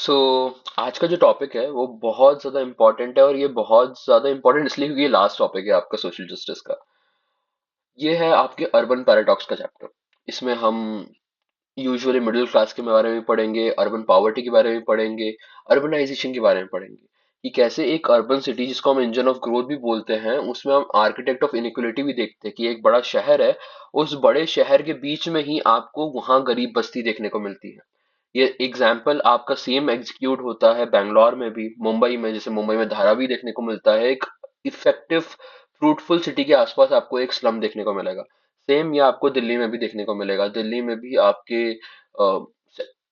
सो आज का जो टॉपिक है वो बहुत ज्यादा इम्पोर्टेंट है और ये बहुत ज्यादा इम्पोर्टेंट इसलिए क्योंकि ये लास्ट टॉपिक है आपका सोशल जस्टिस का। ये है आपके अर्बन पैराडॉक्स का चैप्टर। इसमें हम यूजुअली मिडिल क्लास के बारे में पढ़ेंगे, अर्बन पॉवर्टी के बारे में पढ़ेंगे, अर्बनाइजेशन के बारे में पढ़ेंगे कि कैसे एक अर्बन सिटी जिसको हम इंजन ऑफ ग्रोथ भी बोलते हैं उसमें हम आर्किटेक्ट ऑफ इनइक्वलिटी भी देखते हैं कि एक बड़ा शहर है, उस बड़े शहर के बीच में ही आपको वहां गरीब बस्ती देखने को मिलती है। ये एग्जाम्पल आपका सेम एग्जीक्यूट होता है बैंगलोर में भी, मुंबई में, जैसे मुंबई में धारावी देखने को मिलता है। एक इफेक्टिव फ्रूटफुल सिटी के आसपास आपको एक स्लम देखने को मिलेगा। सेम ये आपको दिल्ली में भी देखने को मिलेगा। दिल्ली में भी आपके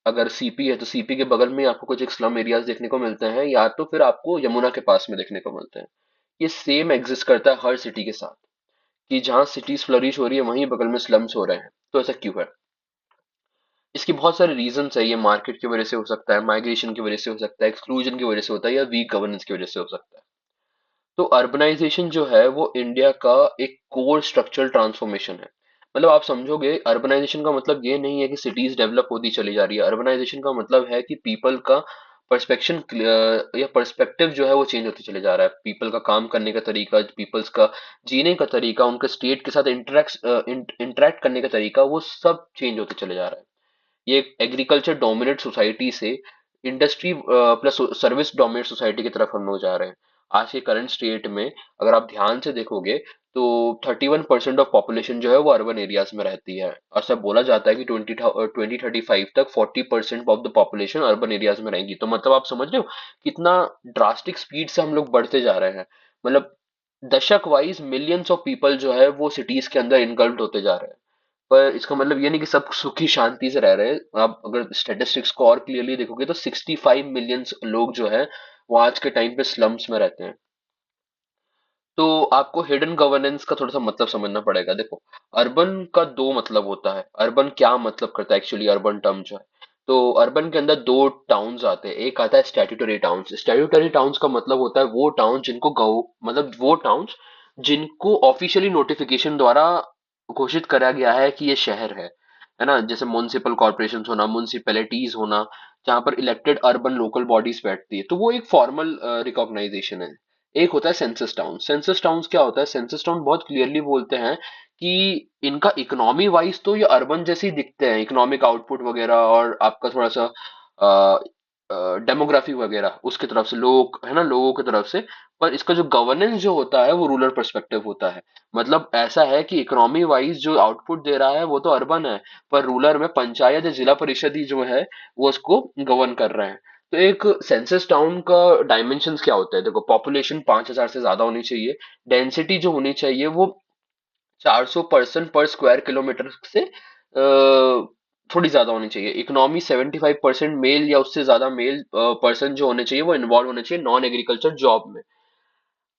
अगर सीपी है तो सीपी के बगल में आपको कुछ एक स्लम एरियाज देखने को मिलते हैं, या तो फिर आपको यमुना के पास में देखने को मिलते हैं। ये सेम एग्जिस्ट करता है हर सिटी के साथ कि जहाँ सिटीज फ्लरिश हो रही है वहीं बगल में स्लम्स हो रहे हैं। तो ऐसा क्यों है? इसके बहुत सारे रीजंस है। ये मार्केट की वजह से हो सकता है, माइग्रेशन की वजह से हो सकता है, एक्सक्लूजन की वजह से होता है, या वीक गवर्नेंस की वजह से हो सकता है। तो अर्बनाइजेशन जो है वो इंडिया का एक कोर स्ट्रक्चरल ट्रांसफॉर्मेशन है। मतलब आप समझोगे अर्बनाइजेशन का मतलब ये नहीं है कि सिटीज डेवलप होती चली जा रही है। अर्बनाइजेशन का मतलब है कि पीपल का परस्पेक्शन या पर्सपेक्टिव जो है वो चेंज होते चले जा रहा है। पीपल का काम करने का तरीका, पीपल्स का जीने का तरीका, उनका स्टेट के साथ इंटरेक्ट करने का तरीका, वो सब चेंज होते चले जा रहा है। ये एग्रीकल्चर डोमिनेट सोसाइटी से industry plus service dominate society की तरफ हम लोग जा रहे हैं। आज के करंट स्टेट में अगर आप ध्यान से देखोगे तो 31% ऑफ पॉपुलेशन जो है वो अर्बन एरियाज में रहती है, और सब बोला जाता है कि 2035 तक 40% of the population urban areas में रहेगी। तो मतलब आप समझ रहे हो कितना ड्रास्टिक स्पीड से हम लोग बढ़ते जा रहे हैं। मतलब दशक वाइज मिलियंस ऑफ पीपल जो है वो सिटीज के अंदर इनकल्ट होते जा रहे हैं। पर इसका मतलब ये नहीं कि सब सुखी शांति से रह रहे हैं। आप अगर स्टेटिस्टिक्स को और क्लियरली देखोगे तो 65 मिलियन लोग जो है वो आज के टाइम पे स्लम्स में रहते हैं। तो आपको हिडन गवर्नेंस का थोड़ा सा मतलब समझना पड़ेगा। देखो, अर्बन का दो मतलब होता है। अर्बन क्या मतलब करता है एक्चुअली, अर्बन टर्म जो है, तो अर्बन के अंदर दो टाउन्स आते हैं। एक आता है स्टैट्यूटरी टाउन्स। स्टैट्यूटरी टाउन्स का मतलब होता है वो टाउन जिनको गव मतलब वो टाउन्स जिनको ऑफिशियली नोटिफिकेशन द्वारा घोषित करा गया है कि ये शहर है ना। जैसे म्युनिसिपल कॉर्पोरेशन होना, म्युनिसिपैलिटीज होना, जहां पर इलेक्टेड अर्बन लोकल बॉडीज बैठती है, तो वो एक फॉर्मल रिकॉग्नाइजेशन है। एक होता है सेंसस टाउन। सेंसस टाउन्स क्या होता है? सेंसस टाउन बहुत क्लियरली बोलते हैं कि इनका इकोनॉमी वाइज तो ये अर्बन जैसे ही दिखते हैं, इकोनॉमिक आउटपुट वगैरह और आपका थोड़ा सा डेमोग्राफी वगैरह उसकी तरफ से, लोग है ना, लोगों की तरफ से। पर इसका जो गवर्नेंस जो होता है वो रूरल पर्सपेक्टिव होता है। मतलब ऐसा है कि इकोनॉमी वाइज जो आउटपुट दे रहा है वो तो अर्बन है, पर रूरल में पंचायत या जिला परिषद ही जो है वो उसको गवर्न कर रहे हैं। तो एक सेंसस टाउन का डायमेंशंस क्या होता है? देखो, पॉपुलेशन 5,000 से ज्यादा होनी चाहिए। डेंसिटी जो होनी चाहिए वो 400 पर्सन पर स्क्वायर किलोमीटर से थोड़ी ज्यादा होनी चाहिए। इकोनॉमी 75% मेल या उससे ज्यादा मेल पर्सन जो होने चाहिए वो इन्वॉल्व होने चाहिए नॉन एग्रीकल्चर जॉब में।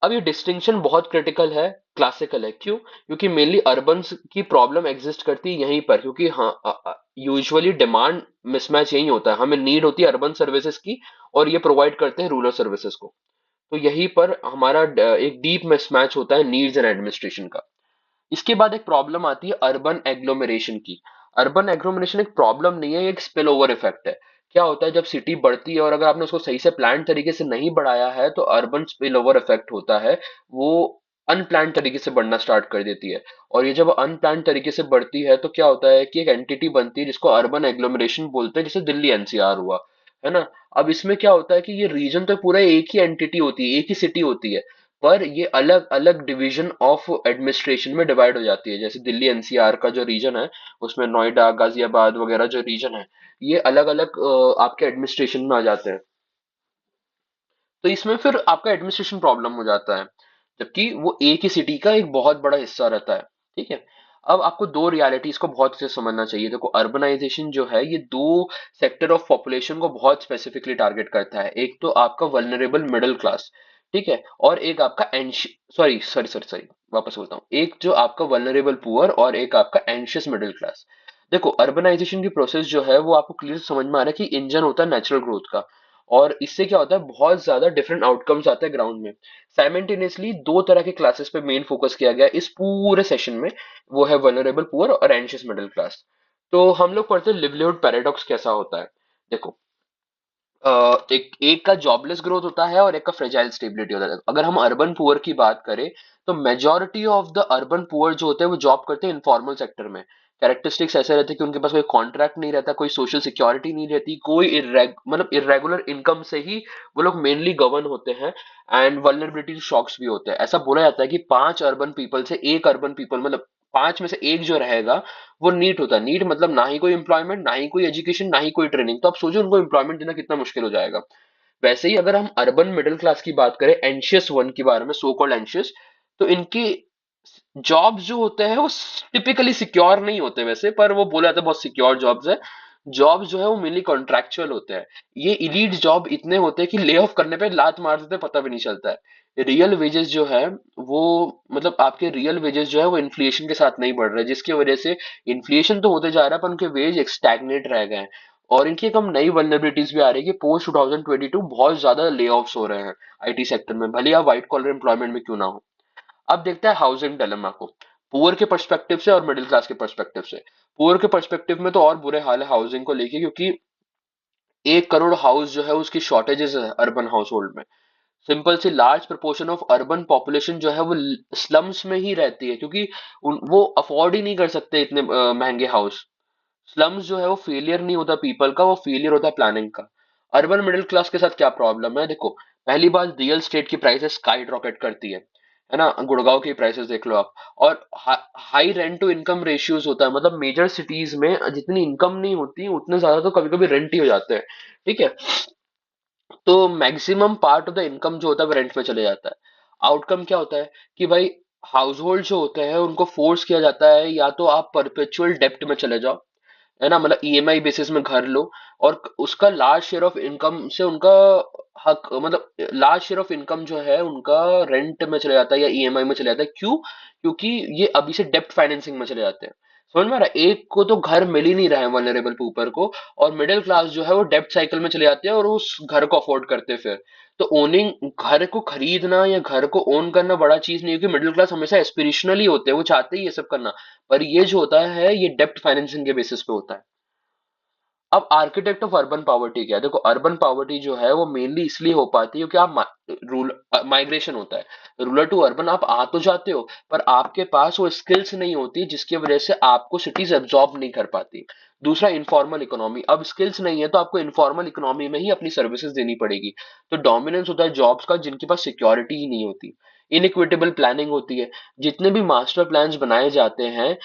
अब ये डिस्टिंक्शन बहुत क्रिटिकल है, क्लासिकल है। क्यों? क्योंकि मेनली अर्बन की प्रॉब्लम एग्जिस्ट करती है यहीं पर, क्योंकि हाँ, यूजुअली डिमांड मिसमैच यही होता है। हमें नीड होती है अर्बन सर्विसेज की और ये प्रोवाइड करते हैं रूरल सर्विसेज को। तो यहीं पर हमारा एक डीप मिसमैच होता है नीड्स एंड एडमिनिस्ट्रेशन का। इसके बाद एक प्रॉब्लम आती है अर्बन एग्लोमेरेशन की। अर्बन एग्लोमेरेशन एक प्रॉब्लम नहीं है, ये एक स्पिल ओवर इफेक्ट है। क्या होता है जब सिटी बढ़ती है और अगर आपने उसको सही से प्लान तरीके से नहीं बढ़ाया है तो अर्बन स्पिल ओवर इफेक्ट होता है। वो अनप्लान तरीके से बढ़ना स्टार्ट कर देती है। और ये जब अनप्लान तरीके से बढ़ती है तो क्या होता है कि एक एंटिटी बनती है जिसको अर्बन एग्लोमेरेशन बोलते हैं, जैसे दिल्ली एनसीआर हुआ, है ना। अब इसमें क्या होता है कि ये रीजन तो पूरा एक ही एंटिटी होती है, एक ही सिटी होती है, पर ये अलग अलग डिवीजन ऑफ एडमिनिस्ट्रेशन में डिवाइड हो जाती है। जैसे दिल्ली एनसीआर का जो रीजन है उसमें नोएडा, गाजियाबाद वगैरह जो रीजन है, ये अलग अलग आपके एडमिनिस्ट्रेशन में आ जाते हैं। तो इसमें फिर आपका एडमिनिस्ट्रेशन प्रॉब्लम हो जाता है, जबकि वो एक ही सिटी का एक बहुत बड़ा हिस्सा रहता है। ठीक है। अब आपको दो रियलिटीज को बहुत अच्छे से समझना चाहिए। देखो, अर्बनाइजेशन जो है ये दो सेक्टर ऑफ पॉपुलेशन को बहुत स्पेसिफिकली टारगेट करता है। एक तो आपका वल्नरेबल मिडिल क्लास, ठीक है, और एक आपका सॉरी सॉरी सॉरी सॉरी वापस बोलता हूँ, एक जो आपका वल्नरेबल पुअर और एक आपका एंशियस मिडिल क्लास। देखो, अर्बनाइजेशन की प्रोसेस जो है वो आपको क्लियर समझ में आ रहा है कि इंजन होता है नेचुरल ग्रोथ का। और इससे क्या होता है, बहुत ज्यादा डिफरेंट आउटकम्स आते हैं ग्राउंड में। साइमल्टेनियसली दो तरह के क्लासेस पे मेन फोकस किया गया इस पूरे सेशन में, वो है वल्नरेबल पुअर और एंशियस मिडिल क्लास। तो हम लोग पढ़ते हैं लिवलीहुड पैराडॉक्स कैसा होता है। देखो, एक का जॉबलेस ग्रोथ होता है और एक का फ्रेजाइल स्टेबिलिटी होता है। अगर हम अर्बन पुअर की बात करें तो majority of the urban poor जो होते हैं वो जॉब करते हैं इनफॉर्मल सेक्टर में। कैरेक्टरिस्टिक्स ऐसे रहते हैं कि उनके पास कोई कॉन्ट्रैक्ट नहीं रहता, कोई सोशल सिक्योरिटी नहीं रहती, कोई मतलब इरेगुलर इनकम से ही वो लोग मेनली गवर्न होते हैं। एंड वल्नरेबिलिटी शॉक्स भी होते हैं। ऐसा बोला जाता है कि 5 अर्बन पीपल से एक अर्बन पीपल, मतलब 5 में से एक जो रहेगा वो नीट होता है। नीट मतलब ना ही कोई एम्प्लॉयमेंट, ना ही कोई एजुकेशन, ना ही कोई ट्रेनिंग। तो आप सोचो उनको एम्प्लॉयमेंट देना कितना मुश्किल हो जाएगा। वैसे ही अगर हम अर्बन मिडिल क्लास की बात करें, एंशियस वन के बारे में, सो कॉल्ड एंशियस, तो इनके जॉब्स जो होते हैं वो टिपिकली सिक्योर नहीं होते वैसे, पर वो बोला जाता है बहुत सिक्योर जॉब्स है। जॉब्स जो है वो मेनली कॉन्ट्रैक्चुअल होते हैं। ये इलीट जॉब इतने होते हैं कि ले ऑफ करने पे लात मार देते हैं, पता भी नहीं चलता है। रियल वेजेस जो है वो, मतलब आपके रियल वेजेस जो है वो इन्फ्लेशन के साथ नहीं बढ़ रहे, जिसकी वजह से इन्फ्लेशन तो होते जा रहा है पर उनके वेज स्टैग्नेट रह गए हैं। और इनकी एक हम नई वल्नरेबिलिटीज भी आ रही है कि पोस्ट 2022 बहुत ज्यादा ले ऑफ्स हो रहे हैं आईटी सेक्टर में, भले आप व्हाइट कॉलर एम्प्लॉयमेंट में क्यों ना हो। अब देखते हैं हाउसिंग डिलेमा को, पुअर के पर्सपेक्टिव से और मिडिल क्लास के पर्सपेक्टिव से। पुअर के पर्सपेक्टिव में तो और बुरे हाल है हाउसिंग को लेके, क्योंकि 1 करोड़ हाउस जो है उसकी शॉर्टेजेस है अर्बन हाउस होल्ड में। सिंपल सी large proportion of urban population जो है वो स्लम्स में ही रहती है, क्योंकि वो अफोर्ड ही नहीं कर सकते इतने महंगे हाउस। स्लम्स जो है वो फेलियर नहीं होता पीपल का, वो फेलियर होता है प्लानिंग का। अर्बन मिडिल क्लास के साथ क्या प्रॉब्लम है, देखो पहली बात, रियल स्टेट की प्राइसेस स्काई रॉकेट करती है ना। गुड़गांव की प्राइसेस देख लो आप। और high rent to income ratios होता है, मतलब मेजर सिटीज में जितनी इनकम नहीं होती उतने ज्यादा तो कभी कभी रेंट ही हो जाते हैं। ठीक है। तो maximum part of the income जो होता है वो रेंट में चले जाता है। आउटकम क्या होता है कि भाई हाउस होल्ड जो होते हैं उनको फोर्स किया जाता है या तो आप परपेचुअल डेप्ट में चले जाओ, है ना, मतलब ईएमआई बेसिस में घर लो, और उसका लार्ज शेयर ऑफ इनकम से उनका हक, मतलब लार्ज शेयर ऑफ इनकम जो है उनका रेंट में चले जाता है या ईएमआई में चले जाता है। क्यों? क्योंकि ये अभी से डेप्ट फाइनेंसिंग में चले जाते हैं। समझ में आ रहा है? एक को तो घर मिल ही नहीं रहा है वनरेबल ऊपर को, और मिडिल क्लास जो है वो डेप्ट साइकिल में चले जाते हैं और उस घर को अफोर्ड करते हैं फिर। तो ओनिंग, घर को खरीदना या घर को ओन करना बड़ा चीज नहीं है, क्योंकि मिडिल क्लास हमेशा एस्पिरेशनल ही होते हैं, वो चाहते ही ये सब करना। पर ये जो होता है ये डेप्ट फाइनेंसिंग के बेसिस पे होता है। अब आर्किटेक्ट ऑफ अर्बन पॉवर्टी क्या है, देखो अर्बन पॉवर्टी जो है वो मेनली इसलिए हो पाती है क्योंकि आप रूल माइग्रेशन होता है। रूरल टू अर्बन आप आ तो जाते हो, पर आपके पास वो स्किल्स नहीं होती जिसकी वजह से आपको सिटीज एब्जॉर्ब नहीं कर पाती। दूसरा, इनफॉर्मल इकोनॉमी, अब स्किल्स नहीं है तो आपको इनफॉर्मल इकोनॉमी में ही अपनी सर्विसेज देनी पड़ेगी। तो डोमिनेंस होता है जॉब्स का जिनके पास सिक्योरिटी ही नहीं होती। इनइक्विटेबल प्लानिंग होती है। जितने भी मास्टर प्लान्स बनाए जाते हैं,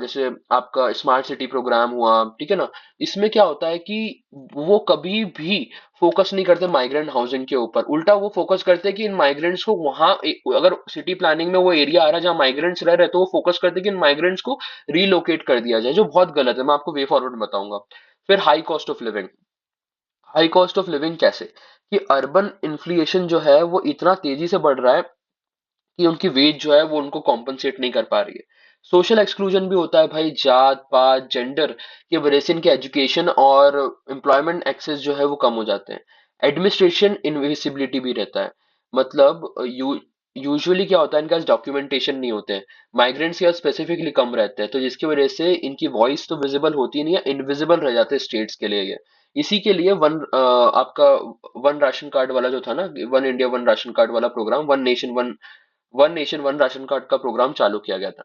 जैसे आपका स्मार्ट सिटी प्रोग्राम हुआ, ठीक है ना, इसमें क्या होता है कि वो कभी भी फोकस नहीं करते माइग्रेंट हाउसिंग के ऊपर। उल्टा वो फोकस करते हैं कि इन माइग्रेंट्स को वहां, अगर सिटी प्लानिंग में वो एरिया आ रहा है जहां माइग्रेंट्स रह रहे हैं, तो वो फोकस करते हैं कि इन माइग्रेंट्स को रीलोकेट कर दिया जाए, जो बहुत गलत है। मैं आपको वे फॉरवर्ड में बताऊंगा। फिर high cost of living. High cost of living कैसे? कि अर्बन इन्फ्लेशन जो है वो इतना तेजी से बढ़ रहा है कि उनकी वेज जो है वो उनको कॉम्पनसेट नहीं कर पा रही है। सोशल एक्सक्लूजन भी होता है भाई, जात पात जेंडर की वजह से इनके एजुकेशन और एम्प्लॉयमेंट एक्सेस जो है वो कम हो जाते हैं। एडमिनिस्ट्रेशन इनविजिबिलिटी भी रहता है। मतलब यूजुअली क्या होता है, इनके पास डॉक्यूमेंटेशन नहीं होते हैं। माइग्रेंट्स या स्पेसिफिकली कम रहते हैं, तो जिसकी वजह से इनकी वॉइस तो विजिबल होती नहीं है, इनविजिबल रह जाते हैं स्टेट्स के लिए ये। इसी के लिए आपका वन राशन कार्ड वाला जो था ना, one India one ration card वाला programme, one nation one ration card का प्रोग्राम चालू किया गया था।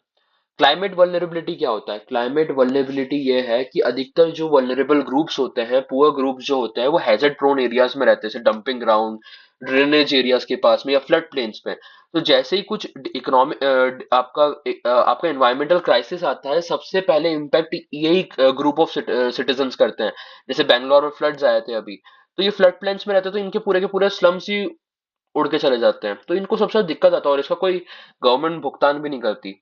क्लाइमेट वल्नरेबिलिटी क्या होता है? क्लाइमेट वल्नरेबिलिटी ये है कि अधिकतर जो वल्नरेबल ग्रुप्स होते हैं, पुअर ग्रुप्स जो होते हैं, वो हैजर्ड प्रोन एरियाज में रहते हैं, जैसे डंपिंग ग्राउंड, ड्रेनेज एरियाज के पास में या फ्लड प्लेन्स पे। तो जैसे ही कुछ इकोनॉमिक आपका एनवायरमेंटल क्राइसिस आता है, सबसे पहले इम्पैक्ट यही ग्रुप ऑफ सिटीजन्स करते हैं। जैसे बैंगलोर में फ्लड्स आए थे अभी, तो ये फ्लड प्लेन्स में रहते हैं, तो इनके पूरे के पूरे स्लम्स ही उड़ के चले जाते हैं, तो इनको सबसे ज्यादा दिक्कत आता है और इसका कोई गवर्नमेंट भुगतान भी नहीं करती।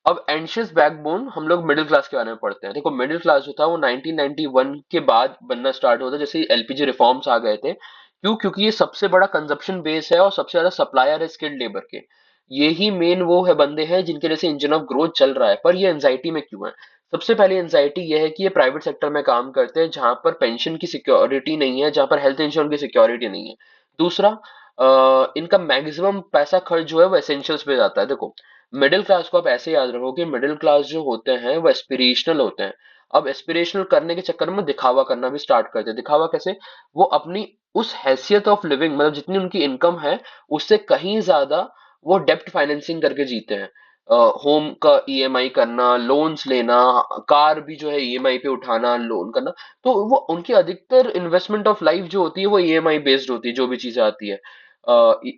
अब एंशियस बैकबोन हम लोग मिडिल क्लास के बारे में पढ़ते हैं। देखो मिडिल क्लास जो था वो 1991 के बाद बनना स्टार्ट होता है, जैसे एलपीजी रिफॉर्म्स आ गए थे। क्यों? क्योंकि ये सबसे बड़ा कंजप्शन बेस है और सबसे ज्यादा सप्लायर है स्किल्ड लेबर के। ये ही मेन वो है बंदे हैं जिनके वजह से इंजन ऑफ ग्रोथ चल रहा है। पर ये एंजाइटी में क्यों है? सबसे पहली एंजाइटी ये है कि ये प्राइवेट सेक्टर में काम करते हैं जहां पर पेंशन की सिक्योरिटी नहीं है, जहां पर हेल्थ इंश्योरेंस की सिक्योरिटी नहीं है। दूसरा, इनका मैक्सिमम पैसा खर्च जो है वो एसेंशियल्स पे जाता है। देखो मिडिल क्लास को आप ऐसे याद रखो कि मिडिल क्लास जो होते हैं वो एस्पिरेशनल होते हैं। अब एस्पिरेशनल करने के चक्कर में दिखावा करना भी स्टार्ट करते हैं। दिखावा कैसे? वो अपनी उस हैसियत ऑफ लिविंग, मतलब जितनी उनकी इनकम है उससे कहीं ज्यादा वो डेप्ट फाइनेंसिंग करके जीते हैं। होम का ईएमआई करना, लोन्स लेना, कार भी जो है ईएमआई पे उठाना, लोन करना। तो वो उनकी अधिकतर इन्वेस्टमेंट ऑफ लाइफ जो होती है वो ईएमआई बेस्ड होती है, जो भी चीजें आती है।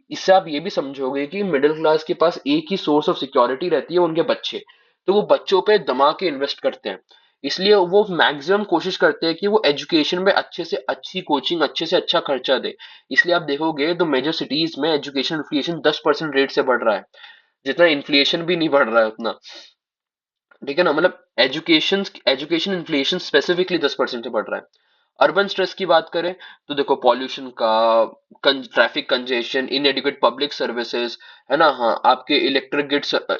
इससे आप ये भी समझोगे कि मिडिल क्लास के पास एक ही सोर्स ऑफ सिक्योरिटी रहती है, उनके बच्चे। तो वो बच्चों पे दमा के इन्वेस्ट करते हैं। इसलिए वो मैक्सिमम कोशिश करते हैं कि वो एजुकेशन में अच्छे से अच्छी कोचिंग, अच्छे से अच्छा खर्चा दे। इसलिए आप देखोगे तो मेजर सिटीज में एजुकेशन इन्फ्लेशन 10% रेट से बढ़ रहा है, जितना इन्फ्लेशन भी नहीं बढ़ रहा है उतना। ठीक है ना? मतलब एजुकेशन एजुकेशन इन्फ्लेशन स्पेसिफिकली 10% से बढ़ रहा है। अर्बन स्ट्रेस की बात करें तो देखो पॉल्यूशन का, ट्रैफिक कंजेशन, इनएडिक्वेट पब्लिक सर्विसेज, है ना? हाँ, आपके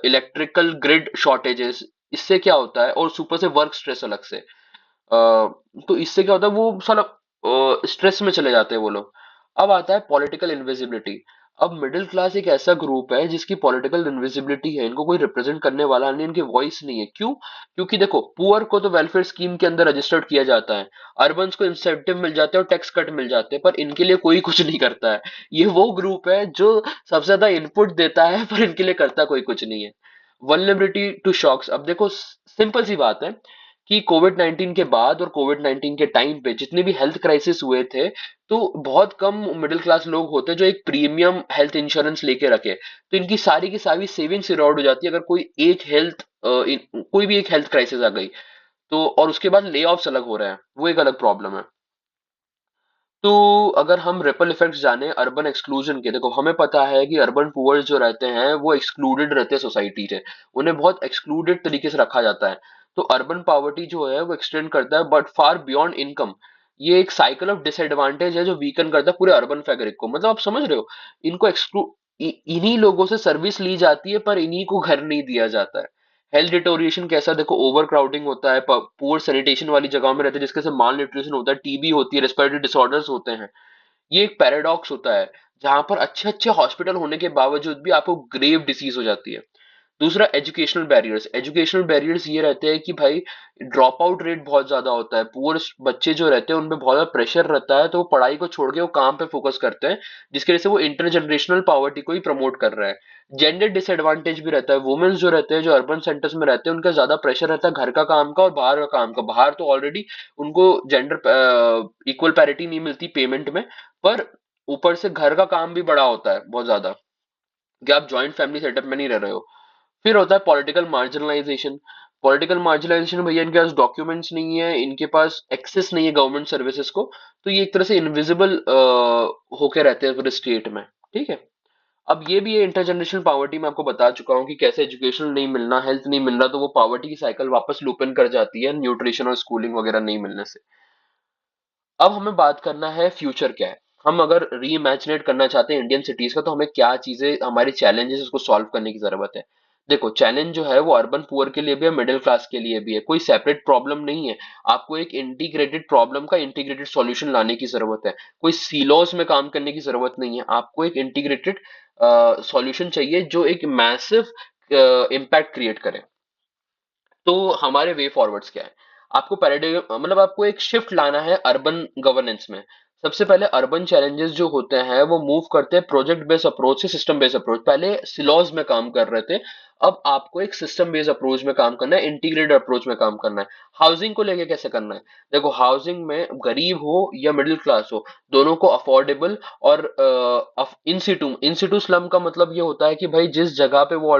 इलेक्ट्रिकल ग्रिड शॉर्टेजेस, इससे क्या होता है, और सुपर से वर्क स्ट्रेस अलग से। तो इससे क्या होता है, वो साला स्ट्रेस में चले जाते हैं वो लोग। अब आता है पॉलिटिकल इनविजिबिलिटी। अब मिडिल क्लास एक ऐसा ग्रुप है जिसकी पॉलिटिकल इनविजिबिलिटी है, इनको कोई रिप्रेजेंट करने वाला नहीं, इनकी वॉइस नहीं है। क्यों? क्योंकि देखो पुअर को तो वेलफेयर स्कीम के अंदर रजिस्टर्ड किया जाता है, अर्बन्स को इंसेंटिव मिल जाते हैं और टैक्स कट मिल जाते हैं, पर इनके लिए कोई कुछ नहीं करता है। ये वो ग्रुप है जो सबसे ज्यादा इनपुट देता है पर इनके लिए करता कोई कुछ नहीं है। Vulnerability to shocks. अब देखो सिंपल सी बात है कि कोविड 19 के बाद और कोविड 19 के टाइम पे जितने भी हेल्थ क्राइसिस हुए थे, तो बहुत कम मिडिल क्लास लोग होते हैं जो एक प्रीमियम हेल्थ इंश्योरेंस लेके रखे। तो इनकी सारी की सारी सेविंग्स इरोड हो जाती है अगर कोई भी एक हेल्थ क्राइसिस आ गई तो। और उसके बाद ले ऑफ्स अलग हो रहे हैं, वो एक अलग प्रॉब्लम है। तो अगर हम रिपल इफेक्ट्स जाने अर्बन एक्सक्लूजन के, देखो हमें पता है कि अर्बन पुअर्स जो रहते हैं वो एक्सक्लूडेड रहते हैं सोसाइटी से, उन्हें बहुत एक्सक्लूडेड तरीके से रखा जाता है। तो अर्बन पॉवर्टी जो है वो एक्सटेंड करता है बट फार बियॉन्ड इनकम। ये एक साइकिल ऑफ डिसएडवांटेज है जो वीकन करता है पूरे अर्बन फैब्रिक को। मतलब आप समझ रहे हो, इनको इन्हीं लोगों से सर्विस ली जाती है पर इन्हीं को घर नहीं दिया जाता है। हेल्थ डिटोरिएशन कैसा? देखो ओवर क्राउडिंग होता है, पुअर सैनिटेशन वाली जगहों में रहते हैं जिसके से माल न्यूट्रिशन होता है, टीबी होती है, रेस्पिरेटरी डिसऑर्डर्स होते हैं। ये एक पैराडॉक्स होता है जहां पर अच्छे अच्छे हॉस्पिटल होने के बावजूद भी आपको ग्रेव डिसीज हो जाती है। दूसरा एजुकेशनल बैरियर्स। एजुकेशनल बैरियर्स ये रहते हैं कि भाई ड्रॉप आउट रेट बहुत ज्यादा होता है, पुअर बच्चे जो रहते हैं उनपे बहुत ज्यादा प्रेशर रहता है, तो वो पढ़ाई को छोड़ के वो काम पे फोकस करते हैं, जिसकी वजह से वो इंटरजनरेशनल पॉवर्टी को ही प्रमोट कर रहा है। जेंडर डिसएडवांटेज भी रहता है। वुमेन्स जो रहते हैं जो अर्बन सेंटर्स में रहते हैं उनका ज्यादा प्रेशर रहता है घर का काम का और बाहर का काम का। बाहर तो ऑलरेडी उनको जेंडर इक्वल पैरिटी नहीं मिलती पेमेंट में, पर ऊपर से घर का काम भी बड़ा होता है बहुत ज्यादा, कि आप जॉइंट फैमिली सेटअप में नहीं रह रहे हो। फिर होता है पॉलिटिकल मार्जिनलाइजेशन। पॉलिटिकल मार्जिनलाइजेशन, भैया इनके पास डॉक्यूमेंट्स नहीं है, इनके पास एक्सेस नहीं है गवर्नमेंट सर्विसेज को, तो ये एक तरह से इनविजिबल होके रहते हैं पूरे स्टेट में। ठीक है? अब ये भी है इंटरजनरेशनल पॉवर्टी, मैं आपको बता चुका हूँ कि कैसे एजुकेशन नहीं मिलना, हेल्थ नहीं मिलना, तो वो पॉवर्टी की साइकिल वापस लूप इन कर जाती है न्यूट्रिशन और स्कूलिंग वगैरह नहीं मिलने से। अब हमें बात करना है फ्यूचर क्या है। हम अगर री इमेजिनेट करना चाहते हैं इंडियन सिटीज का, तो हमें क्या चीजें, हमारी चैलेंजेस उसको सॉल्व करने की जरूरत है। देखो चैलेंज जो है वो अर्बन पुअर के लिए भी है, मिडिल क्लास के लिए भी है, कोई सेपरेट प्रॉब्लम नहीं है। आपको एक इंटीग्रेटेड प्रॉब्लम का इंटीग्रेटेड सॉल्यूशन लाने की जरूरत है। कोई सीलोस में काम करने की जरूरत नहीं है, आपको एक इंटीग्रेटेड सॉल्यूशन चाहिए जो एक मैसिव इम्पैक्ट क्रिएट करे। तो हमारे वे फॉरवर्ड्स क्या है? आपको पैराडिग्म, मतलब आपको एक शिफ्ट लाना है अर्बन गवर्नेंस में। सबसे पहले अर्बन चैलेंजेस जो होते हैं वो मूव करते हैं प्रोजेक्ट बेस्ड अप्रोच से सिस्टम बेस्ड अप्रोच। पहले सिलॉज में काम कर रहे थे, अब आपको एक सिस्टम बेस्ड अप्रोच में काम करना है, इंटीग्रेटेड अप्रोच में काम करना है। हाउसिंग को लेके कैसे करना है? देखो हाउसिंग में गरीब हो या मिडिल क्लास हो, दोनों को अफोर्डेबल और इन सिटू स्लम का मतलब ये होता है कि भाई जिस जगह पे वो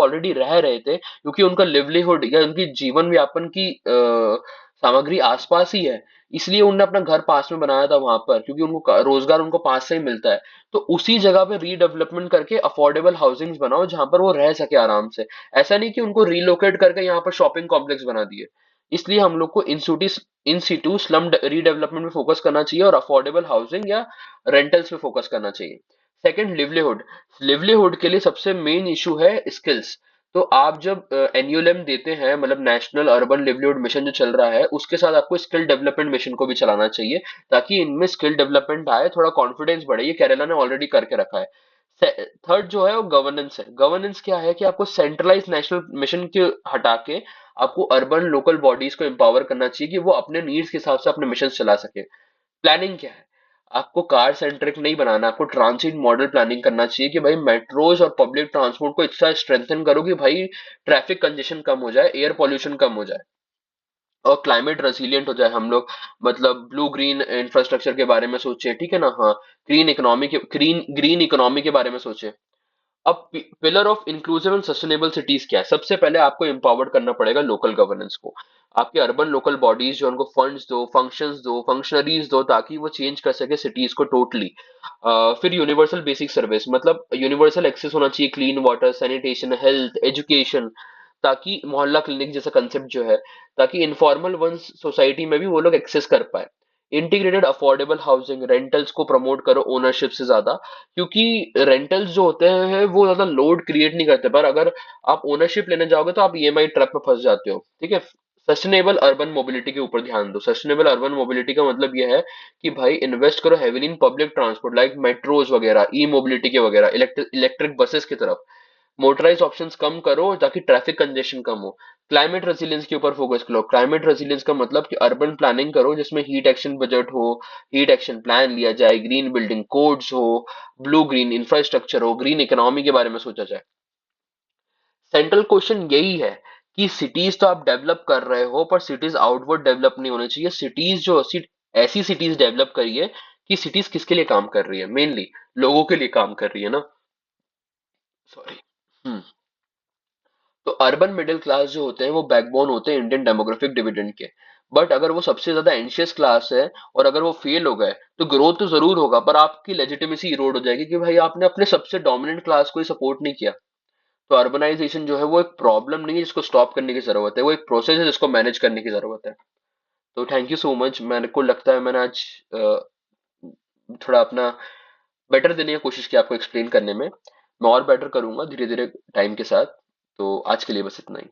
ऑलरेडी रह रहे थे, क्योंकि उनका लिवलीहुड या उनकी जीवन व्यापन की सामग्री आसपास ही है, इसलिए उन्होंने अपना घर पास में बनाया था वहां पर, क्योंकि उनको रोजगार उनको पास से ही मिलता है। तो उसी जगह पे रीडेवलपमेंट करके अफोर्डेबल हाउसिंग बनाओ जहां पर वो रह सके आराम से। ऐसा नहीं कि उनको रिलोकेट करके यहाँ पर शॉपिंग कॉम्प्लेक्स बना दिए। इसलिए हम लोग को इन सिटू स्लम रीडेवलपमेंट में फोकस करना चाहिए और अफोर्डेबल हाउसिंग या रेंटल्स पे फोकस करना चाहिए। Second, livelihood. लिवलीहुड के लिए सबसे मेन इशू है स्किल्स। तो आप जब एनयूएलएम देते हैं, मतलब नेशनल अर्बन लिवलीहुड मिशन जो चल रहा है, उसके साथ आपको स्किल डेवलपमेंट मिशन को भी चलाना चाहिए, ताकि इनमें स्किल डेवलपमेंट आए, थोड़ा कॉन्फिडेंस बढ़े। ये केरला ने ऑलरेडी करके रखा है। थर्ड जो है वो गवर्नेंस है। गवर्नेंस क्या है कि आपको सेंट्रलाइज नेशनल मिशन के हटा के आपको अर्बन लोकल बॉडीज को एम्पावर करना चाहिए कि वो अपने नीड्स के हिसाब से अपने मिशन चला सके। प्लानिंग क्या है, आपको कार सेंट्रिक नहीं बनाना, आपको ट्रांसिट मॉडल प्लानिंग करना चाहिए कि भाई मेट्रोज और पब्लिक ट्रांसपोर्ट को इतना स्ट्रेंथन करो कि भाई ट्रैफिक कंजेशन कम हो जाए, एयर पॉल्यूशन कम हो जाए और क्लाइमेट रेसिलिएंट हो जाए हम लोग। मतलब ब्लू ग्रीन इंफ्रास्ट्रक्चर के बारे में सोचे, ठीक है ना, हाँ। ग्रीन ग्रीन इकोनॉमी के बारे में सोचे। अब pillar of inclusive and sustainable cities क्या है, सबसे पहले आपको एम्पावर्ड करना पड़ेगा लोकल गवर्नेंस को। आपके अर्बन लोकल बॉडीज जो, उनको फंड्स दो, फंक्शंस दो, फंक्शनरीज दो, ताकि वो चेंज कर सके सिटीज को टोटली। फिर यूनिवर्सल बेसिक सर्विस, मतलब यूनिवर्सल एक्सेस होना चाहिए, clean water, sanitation, health, education, ताकि मोहल्ला क्लिनिक जैसा कंसेप्ट जो है, ताकि इनफॉर्मल वन सोसाइटी में भी वो लोग एक्सेस कर पाए। इंटीग्रेटेड अफोर्डेबल हाउसिंग, रेंटल्स को प्रमोट करो ओनरशिप से ज्यादा, क्योंकि रेंटल्स जो होते हैं वो ज्यादा लोड क्रिएट नहीं करते, पर अगर आप ओनरशिप लेने जाओगे तो आप ईएमआई ट्रैप में फंस जाते हो, ठीक है। सस्टेनेबल अर्बन मोबिलिटी के ऊपर ध्यान दो। सस्टेनेबल अर्बन मोबिलिटी का मतलब यह है कि भाई इन्वेस्ट करो heavily in public transport like metros वगैरह, ई मोबिलिटी के वगैरह, इलेक्ट्रिक बसेस की तरफ। मोटराइज ऑप्शंस कम करो ताकि ट्रैफिक कंजेशन कम हो। क्लाइमेट रेजिलियंस के ऊपर फोकस करो। क्लाइमेट रेजिलियंस का मतलब कि अर्बन प्लानिंग करो जिसमें हीट एक्शन बजट हो, हीट एक्शन प्लान लिया जाए, ग्रीन बिल्डिंग कोड्स हो, ब्लू ग्रीन इंफ्रास्ट्रक्चर हो, ग्रीन इकोनॉमी के बारे में सोचा जाए। सेंट्रल क्वेश्चन यही है कि सिटीज तो आप डेवलप कर रहे हो, पर सिटीज आउटवर्ड डेवलप नहीं होनी चाहिए। सिटीज जो ऐसी सिटीज डेवलप करिए कि सिटीज किसके लिए काम कर रही है, मेनली लोगों के लिए काम कर रही है ना। सॉरी। हम्म। तो अर्बन मिडिल क्लास जो होते हैं वो बैकबोन होते हैं इंडियन डेमोग्राफिक डिविडेंड के। बट अगर वो सबसे ज्यादा एंशियस क्लास है और अगर वो फेल हो गए तो ग्रोथ तो जरूर होगा, पर आपकी लेजिटिमेसी इरोड हो जाएगी कि भाई आपने अपने सबसे डोमिनेंट क्लास को ही सपोर्ट नहीं किया। तो अर्बनाइजेशन जो है वो एक प्रॉब्लम नहीं है जिसको स्टॉप करने की जरूरत है, वो एक प्रोसेस है जिसको मैनेज करने की जरूरत है। तो थैंक यू सो मच, मेरे को लगता है मैंने आज थोड़ा अपना बेटर देने की कोशिश की आपको एक्सप्लेन करने में। मैं और बेटर करूंगा धीरे धीरे टाइम के साथ। तो आज के लिए बस इतना ही।